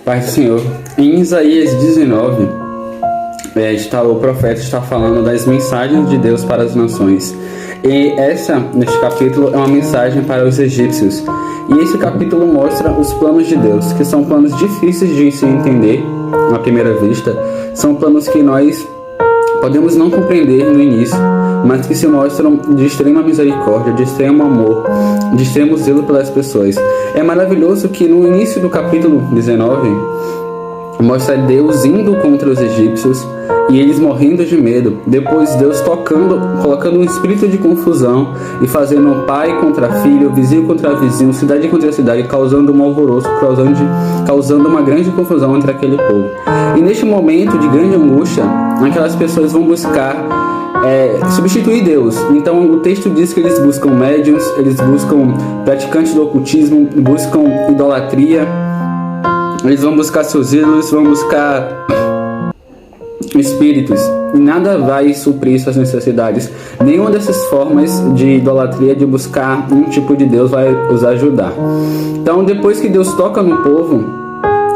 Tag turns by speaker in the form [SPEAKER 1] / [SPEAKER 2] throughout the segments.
[SPEAKER 1] Pai do Senhor, em Isaías 19, o profeta está falando das mensagens de Deus para as nações. E neste capítulo, é uma mensagem para os egípcios. E esse capítulo mostra os planos de Deus, que são planos difíceis de se entender à primeira vista. São planos que nós podemos não compreender no início, mas que se mostram de extrema misericórdia, de extremo amor, de extremo zelo pelas pessoas. É maravilhoso que no início do capítulo 19 mostra Deus indo contra os egípcios e eles morrendo de medo. Depois Deus colocando um espírito de confusão e fazendo pai contra filho, vizinho contra vizinho, cidade contra cidade, causando um alvoroço, causando uma grande confusão entre aquele povo. E neste momento de grande angústia, aquelas pessoas vão buscar substituir Deus. Então o texto diz que eles buscam médiuns, eles buscam praticantes do ocultismo, buscam idolatria, eles vão buscar seus ídolos, vão buscar espíritos, e nada vai suprir suas necessidades. Nenhuma dessas formas de idolatria, de buscar um tipo de Deus, vai os ajudar. Então, depois que Deus toca no povo,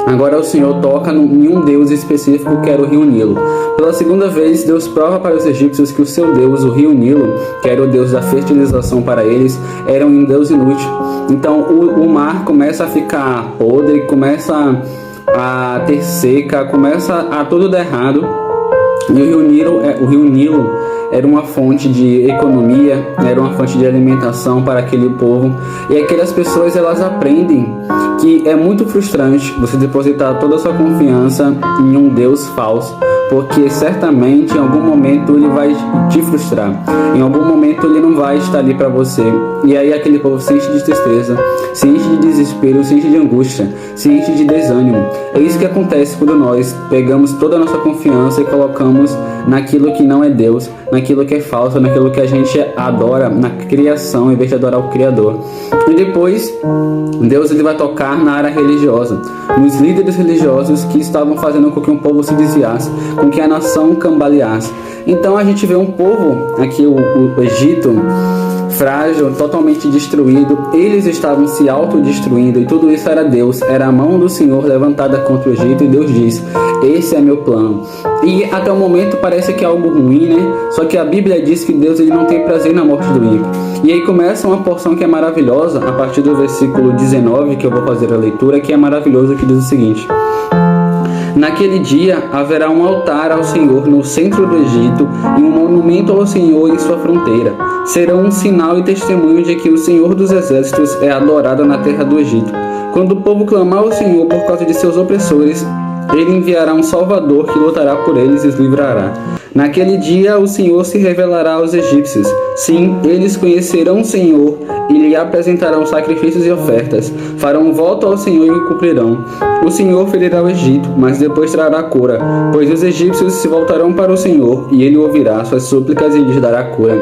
[SPEAKER 1] agora o Senhor toca em um Deus específico, que era o rio Nilo. Pela segunda vez, Deus prova para os egípcios que o seu Deus, o rio Nilo, que era o Deus da fertilização para eles, era um Deus inútil. Então o mar começa a ficar podre, começa a ter seca, começa a tudo dar errado. E o rio Nilo era uma fonte de economia, era uma fonte de alimentação para aquele povo. E aquelas pessoas, elas aprendem que é muito frustrante você depositar toda a sua confiança em um Deus falso, porque certamente em algum momento ele vai te frustrar, em algum momento ele não vai estar ali para você. E aí aquele povo se enche de tristeza, se enche de desespero, se enche de angústia, se enche de desânimo. É isso que acontece quando nós pegamos toda a nossa confiança e colocamos naquilo que não é Deus, naquilo que é falso, naquilo que a gente adora, na criação, em vez de adorar o Criador. E depois, Deus ele vai tocar na área religiosa, nos líderes religiosos que estavam fazendo com que o povo se desviasse, com que a nação cambaleasse. Então a gente vê um povo, aqui o Egito, frágil, totalmente destruído. Eles estavam se autodestruindo, e tudo isso era Deus, era a mão do Senhor levantada contra o Egito, e Deus diz: esse é meu plano. E até o momento parece que é algo ruim, né? Só que a Bíblia diz que Deus ele não tem prazer na morte do ímpio. E aí começa uma porção que é maravilhosa, a partir do versículo 19, que eu vou fazer a leitura, que é maravilhoso, que diz o seguinte: naquele dia haverá um altar ao Senhor no centro do Egito e um monumento ao Senhor em sua fronteira. Serão um sinal e testemunho de que o Senhor dos Exércitos é adorado na terra do Egito. Quando o povo clamar ao Senhor por causa de seus opressores, ele enviará um Salvador que lutará por eles e os livrará. Naquele dia o Senhor se revelará aos egípcios. Sim, eles conhecerão o Senhor e lhe apresentarão sacrifícios e ofertas. Farão voto ao Senhor e o cumprirão. O Senhor ferirá o Egito, mas depois trará cura, pois os egípcios se voltarão para o Senhor e ele ouvirá suas súplicas e lhes dará cura.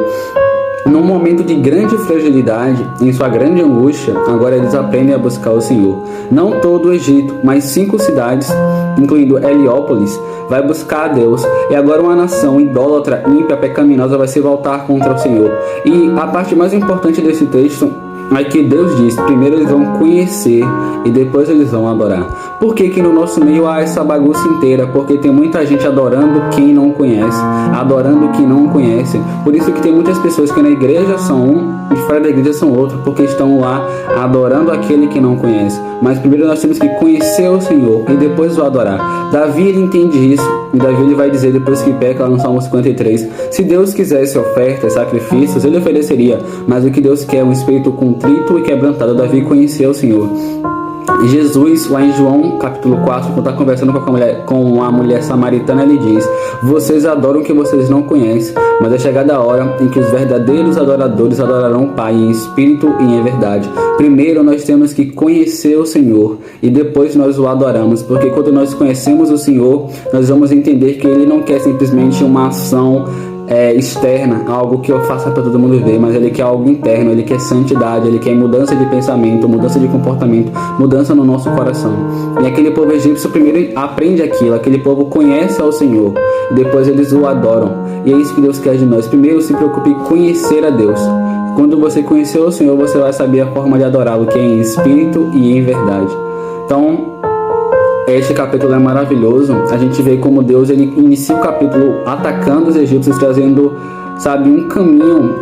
[SPEAKER 1] Num momento de grande fragilidade, em sua grande angústia, agora eles aprendem a buscar o Senhor. Não todo o Egito, mas 5 cidades, incluindo Heliópolis, vai buscar a Deus. E agora uma nação idólatra, ímpia, pecaminosa vai se voltar contra o Senhor. E a parte mais importante desse texto é que Deus diz: primeiro eles vão conhecer e depois eles vão adorar. Por que que no nosso meio há essa bagunça inteira? Porque tem muita gente adorando quem não conhece, adorando quem não conhece. Por isso que tem muitas pessoas que na igreja são um e fora da igreja são outro, porque estão lá adorando aquele que não conhece. Mas primeiro nós temos que conhecer o Senhor e depois o adorar. Davi ele entende isso, e Davi ele vai dizer depois que peca lá no Salmo 53: se Deus quisesse ofertas, sacrifícios, ele ofereceria, mas o que Deus quer é um espírito contrito e quebrantado. Davi conheceu o Senhor. Jesus, lá em João capítulo 4, quando está conversando com a mulher samaritana, ele diz: vocês adoram o que vocês não conhecem, mas é chegada a hora em que os verdadeiros adoradores adorarão o Pai em espírito e em verdade. Primeiro nós temos que conhecer o Senhor e depois nós o adoramos, porque quando nós conhecemos o Senhor, nós vamos entender que Ele não quer simplesmente uma ação externa, algo que eu faça para todo mundo ver, mas ele quer algo interno, ele quer santidade, ele quer mudança de pensamento, mudança de comportamento, mudança no nosso coração. E aquele povo egípcio primeiro aprende aquilo, aquele povo conhece ao Senhor, depois eles o adoram. E é isso que Deus quer de nós. Primeiro se preocupe em conhecer a Deus. Quando você conhecer o Senhor, você vai saber a forma de adorá-lo, que é em espírito e em verdade. Então, Este capítulo é maravilhoso. A gente vê como Deus ele inicia o capítulo atacando os egípcios, trazendo, sabe, um caminho,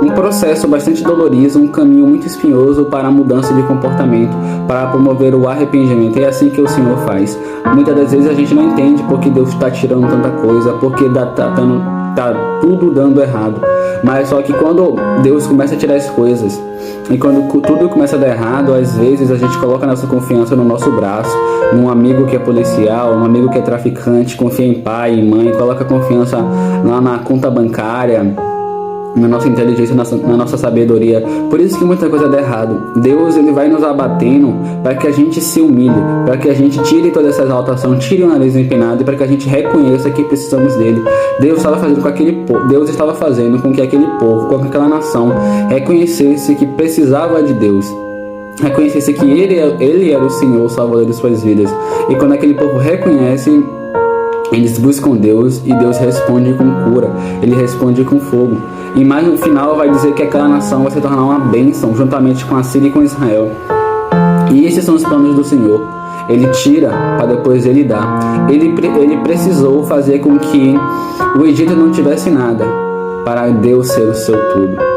[SPEAKER 1] um processo bastante doloroso, um caminho muito espinhoso para a mudança de comportamento, para promover o arrependimento. É assim que o Senhor faz. Muitas das vezes a gente não entende porque Deus está tirando tanta coisa, porque tá tudo dando errado. Mas só que quando Deus começa a tirar as coisas e quando tudo começa a dar errado, às vezes a gente coloca nossa confiança no nosso braço, num amigo que é policial, num amigo que é traficante, confia em pai e mãe, coloca confiança lá na conta bancária, na nossa inteligência, na nossa sabedoria. Por isso que muita coisa dá errado. Deus ele vai nos abatendo para que a gente se humilhe, para que a gente tire toda essa exaltação, tire o nariz empinado e para que a gente reconheça que precisamos dele. Deus estava fazendo com que aquele povo, com aquela nação, reconhecesse que precisava de Deus. Reconhecesse que ele era o Senhor, o Salvador de suas vidas. E quando aquele povo reconhece, eles buscam Deus e Deus responde com cura, ele responde com fogo. E mais no final vai dizer que aquela nação vai se tornar uma bênção juntamente com a Síria e com Israel. E esses são os planos do Senhor. Ele tira para depois ele dar. Ele precisou fazer com que o Egito não tivesse nada para Deus ser o seu tudo.